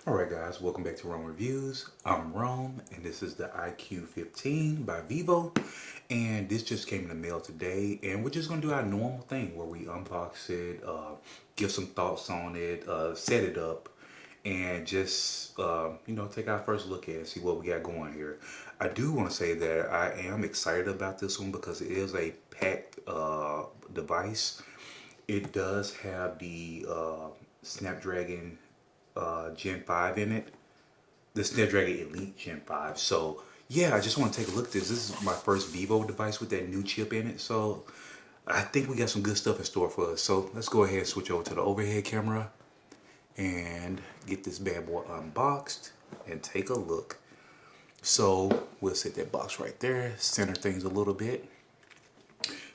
Alright guys, welcome back to Rome Reviews. I'm Rome and this is the IQOO 15 by Vivo, and this just came in the mail today, and we're just going to do our normal thing where we unbox it, give some thoughts on it, set it up, and just take our first look at it, see what we got going here. I do want to say that I am excited about this one because it is a packed device. It does have the Snapdragon Gen 5 in it, the Snapdragon Elite Gen 5. So yeah, I just want to take a look at this. This is my first Vivo device with that new chip in it. So I think we got some good stuff in store for us. So let's go ahead and switch over to the overhead camera and get this bad boy unboxed and take a look. So we'll set that box right there, center things a little bit.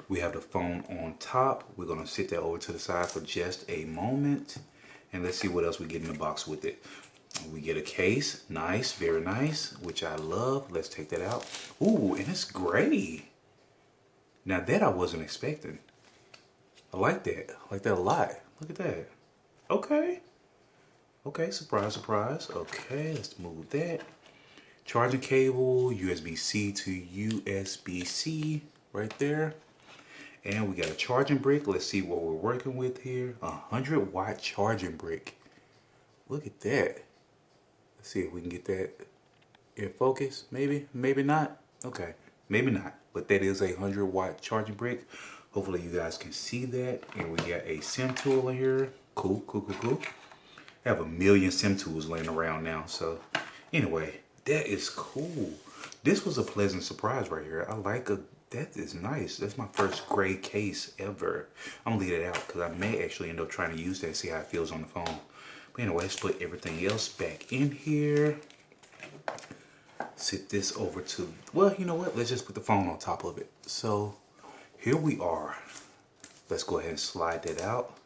We have the phone on top. We're gonna sit that over to the side for just a moment. And let's see what else we get in the box with it. We get a case, nice, very nice, which I love. Let's take that out. Ooh, and it's gray. Now that I wasn't expecting. I like that. I like that a lot. Look at that. Okay. Okay, surprise, surprise. Okay, let's move that. Charging cable, USB-C to USB-C right there. And we got a charging brick. Let's see what we're working with here. 100-watt charging brick. Look at that. Let's see if we can get that in focus. Maybe, maybe not. Okay, maybe not. But that is a 100-watt charging brick. Hopefully you guys can see that. And we got a SIM tool in here. Cool, cool, cool, cool. I have a million SIM tools laying around now. So anyway, that is cool. This was a pleasant surprise right here. I like that is nice. That's my first gray case ever. I'm gonna leave it out because I may actually end up trying to use that, see how it feels on the phone. But anyway, let's put everything else back in here. Sit this over to, well, you know what? Let's just put the phone on top of it. So here we are. Let's go ahead and slide that out.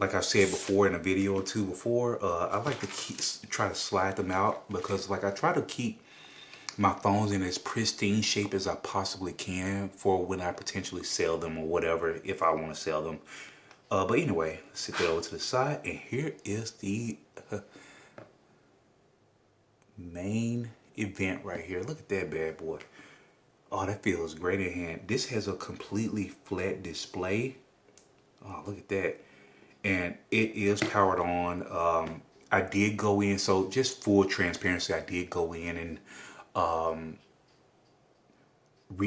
Like I said before in a video or two before, I like to try to slide them out because like I try to keep my phones in as pristine shape as I possibly can for when I potentially sell them or whatever, if I want to sell them. But anyway, sit that over to the side, and here is the main event right here. Look at that bad boy. Oh, that feels great in hand. This has a completely flat display. Oh, look at that. And it is powered on. I did go in, so just full transparency, I did go in and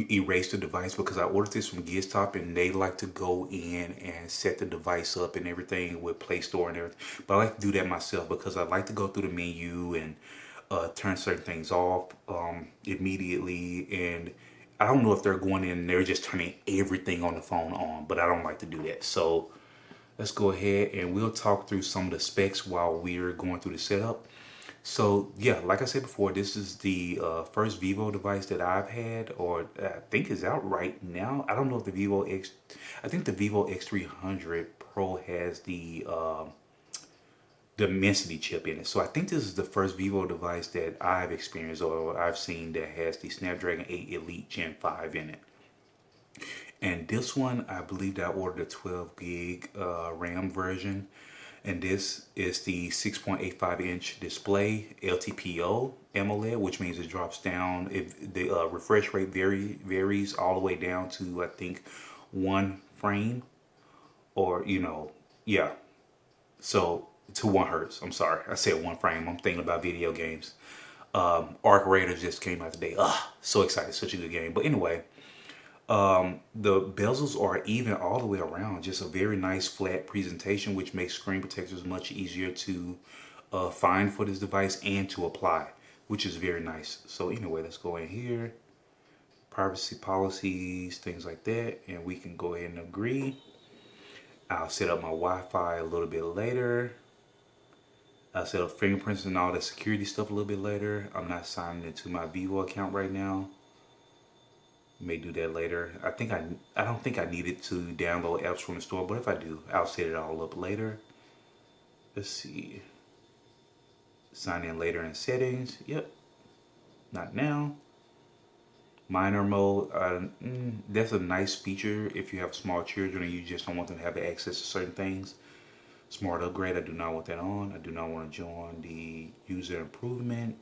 erase the device because I ordered this from GizTop and they like to go in and set the device up and everything with Play Store and everything. But I like to do that myself because I like to go through the menu and turn certain things off immediately. And I don't know if they're going in and they're just turning everything on the phone on, but I don't like to do that. So let's go ahead and we'll talk through some of the specs while we're going through the setup. So yeah, like I said before, this is the first Vivo device that I've had, or I think is out right now. I don't know if I think the Vivo X300 Pro has the Dimensity chip in it. So I think this is the first Vivo device that I've experienced or I've seen that has the Snapdragon 8 Elite Gen 5 in it. And this one, I believe that I ordered a 12 gig RAM version. And this is the 6.85 inch display LTPO AMOLED, which means it drops down. The refresh rate varies all the way down to, I think, 1 frame, or yeah. So to 1 hertz. I'm sorry, I said 1 frame. I'm thinking about video games. Arc Raiders just came out today. So excited! Such a good game. But anyway. The bezels are even all the way around. Just a very nice flat presentation, which makes screen protectors much easier to find for this device and to apply, which is very nice. So anyway, let's go in here. Privacy policies, things like that. And we can go ahead and agree. I'll set up my Wi-Fi a little bit later. I'll set up fingerprints and all that security stuff a little bit later. I'm not signing into my Vivo account right now. May do that later. I don't think I needed to download apps from the store, but if I do, I'll set it all up later. Let's see. Sign in later in settings. Yep. Not now. Minor mode. That's a nice feature if you have small children and you just don't want them to have access to certain things. Smart upgrade, I do not want that on. I do not want to join the user improvement.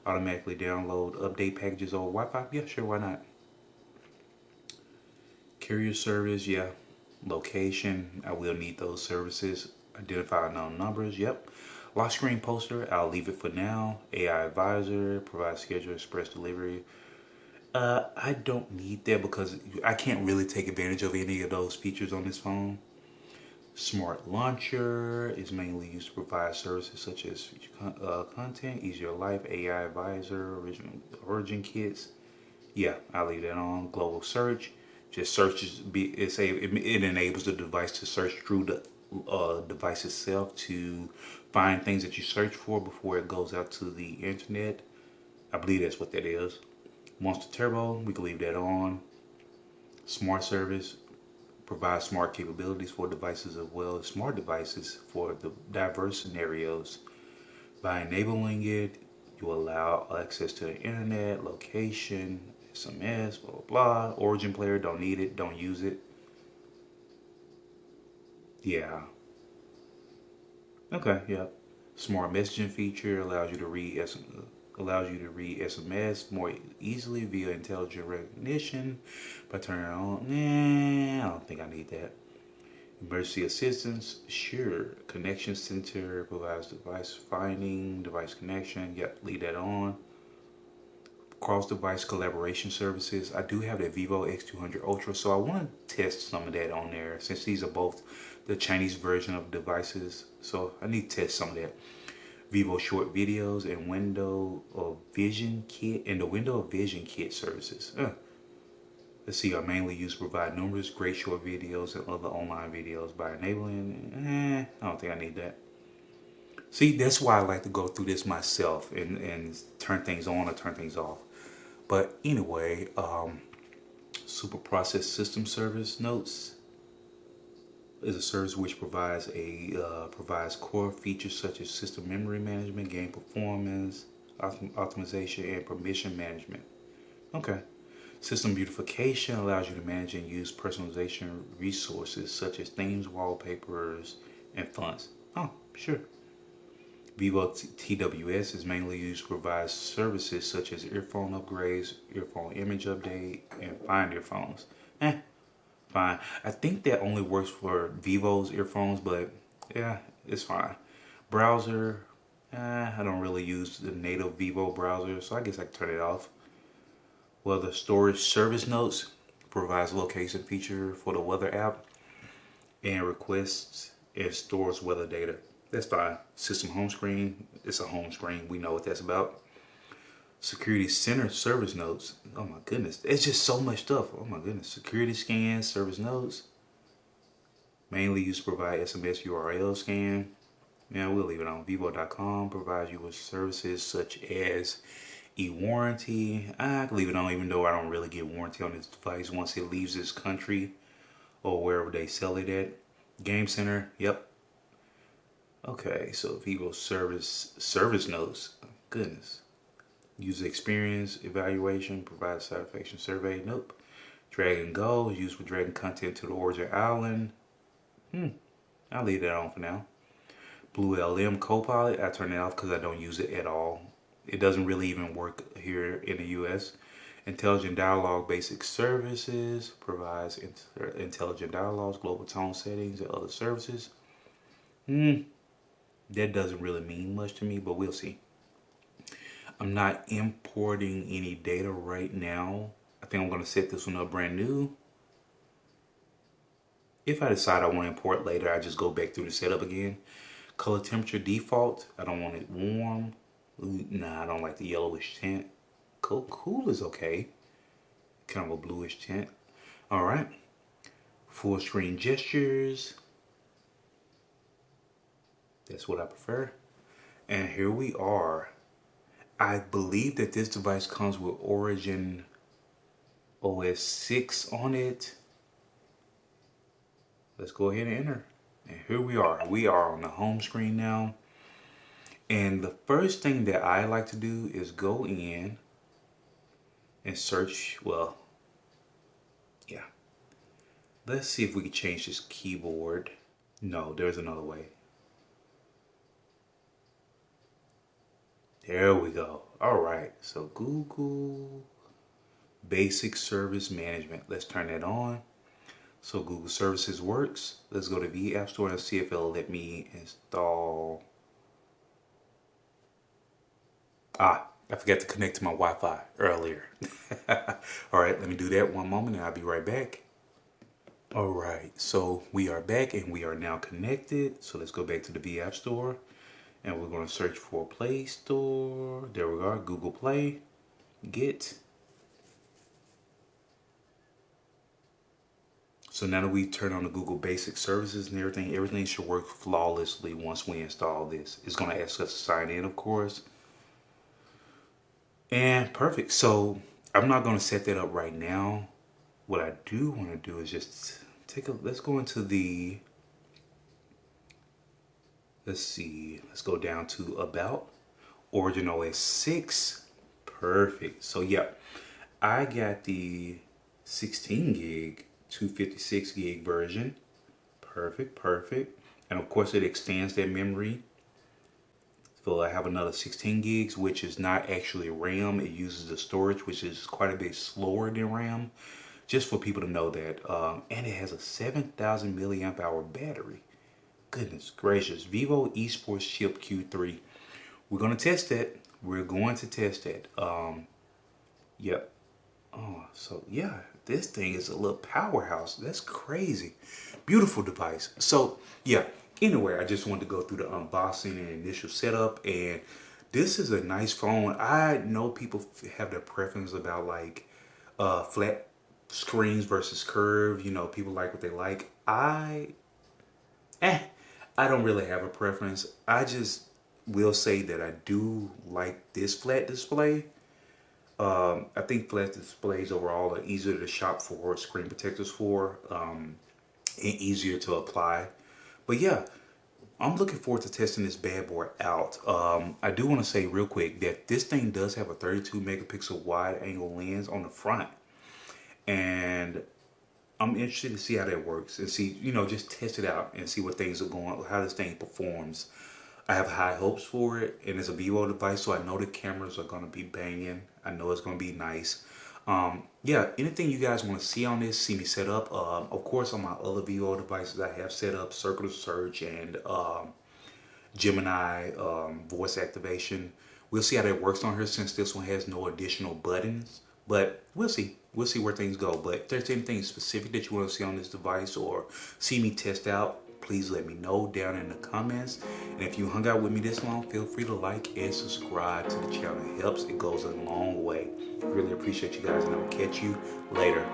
Automatically download update packages over Wi-Fi. Yeah, sure, why not? Carrier service, yeah. Location, I will need those services. Identify unknown numbers, yep. Lock screen poster, I'll leave it for now. AI advisor, provide schedule, express delivery. I don't need that because I can't really take advantage of any of those features on this phone. Smart launcher is mainly used to provide services such as content, easier life, AI advisor, origin kits. Yeah, I'll leave that on. Global search, just searches. It enables the device to search through the device itself to find things that you search for before it goes out to the internet. I believe that's what that is. Monster Turbo, we can leave that on. Smart service provides smart capabilities for devices as well as smart devices for the diverse scenarios. By enabling it, you allow access to the internet, location, SMS, blah blah blah. Origin player, don't need it, don't use it. Yeah. Okay, yeah. Smart messaging feature allows you to read SMS more easily via intelligent recognition by turning it on. Nah, I don't think I need that. Emergency assistance, sure. Connection center provides device finding, device connection. Yep, leave that on. Cross-device collaboration services. I do have the Vivo X200 Ultra, so I want to test some of that on there since these are both the Chinese version of devices. So I need to test some of that. Vivo short videos and window of vision kit and the window of vision kit services. Let's see, are mainly used to provide numerous great short videos and other online videos by enabling. I don't think I need that. See, that's why I like to go through this myself and turn things on or turn things off. But anyway, Super Process System Service Notes is a service which provides core features such as system memory management, game performance, optimization, and permission management. Okay. System beautification allows you to manage and use personalization resources such as themes, wallpapers, and fonts. Oh, sure. Vivo TWS is mainly used to provide services such as earphone upgrades, earphone image update, and find earphones. Fine. I think that only works for Vivo's earphones, but yeah, it's fine. Browser, I don't really use the native Vivo browser, so I guess I can turn it off. Well, the storage service notes provides location feature for the weather app and requests and stores weather data. That's fine. System home screen, it's a home screen. We know what that's about. Security center service notes. Oh my goodness. It's just so much stuff. Oh my goodness. Security scans, service notes. Mainly used to provide SMS URL scan. Yeah, we'll leave it on. Vivo.com provides you with services such as e-warranty. I can leave it on even though I don't really get warranty on this device once it leaves this country or wherever they sell it at. Game Center, yep. Okay, so Vivo service notes. Oh, goodness. User experience evaluation, provide satisfaction survey. Nope. Drag and go is used for dragging content to the origin island. I'll leave that on for now. Blue LM Copilot, I turn it off because I don't use it at all. It doesn't really even work here in the US. Intelligent Dialogue Basic Services provides intelligent dialogues, global tone settings, and other services. That doesn't really mean much to me, but we'll see. I'm not importing any data right now. I think I'm going to set this one up brand new. If I decide I want to import later, I just go back through the setup again. Color temperature default, I don't want it warm. Nah, I don't like the yellowish tint. Cool is okay. Kind of a bluish tint. Alright. Full screen gestures. That's what I prefer. And here we are. I believe that this device comes with OriginOS 6 on it. Let's go ahead and enter. And here we are. We are on the home screen now. And the first thing that I like to do is go in and search. Well, yeah. Let's see if we can change this keyboard. No, there's another way. There we go. All right. So Google Basic Service Management. Let's turn that on. So Google Services works. Let's go to the App Store and see if it'll let me install. I forgot to connect to my Wi-Fi earlier. All right, let me do that one moment and I'll be right back. All right, so we are back and we are now connected. So let's go back to the V App Store and we're going to search for Play Store. There we are, Google Play, Get. So now that we turn on the Google Basic Services and everything should work flawlessly once we install this. It's going to ask us to sign in, of course. And perfect. So I'm not going to set that up right now. What I do want to do is just let's go into let's go down to About, OriginOS 6. Perfect. So yeah, I got the 16 gig, 256 gig version. Perfect. And of course it extends that memory. So I have another 16 gigs, which is not actually RAM. It uses the storage, which is quite a bit slower than RAM. Just for people to know that. And it has a 7,000 milliamp hour battery. Goodness gracious. Vivo Esports Chip Q3. We're going to test that. Yep. Oh, so yeah, this thing is a little powerhouse. That's crazy. Beautiful device. So yeah, anyway, I just wanted to go through the unboxing and initial setup, and this is a nice phone. I know people have their preference about like flat screens versus curved. You know, people like what they like. I don't really have a preference. I just will say that I do like this flat display. I think flat displays overall are easier to shop for, screen protectors for, and easier to apply. But yeah, I'm looking forward to testing this bad boy out. I do want to say real quick that this thing does have a 32 megapixel wide angle lens on the front. And I'm interested to see how that works and see, just test it out and see what things are going, how this thing performs. I have high hopes for it, and it's a Vivo device, so I know the cameras are going to be banging. I know it's going to be nice. Yeah, anything you guys want to see on this, see me set up. Of course, on my other Vivo devices, I have set up circular search and Gemini voice activation. We'll see how that works on here since this one has no additional buttons. But we'll see. We'll see where things go. But if there's anything specific that you want to see on this device or see me test out, please let me know down in the comments. And if you hung out with me this long, feel free to like and subscribe to the channel. It helps. It goes a long way. Really appreciate you guys, and I will catch you later.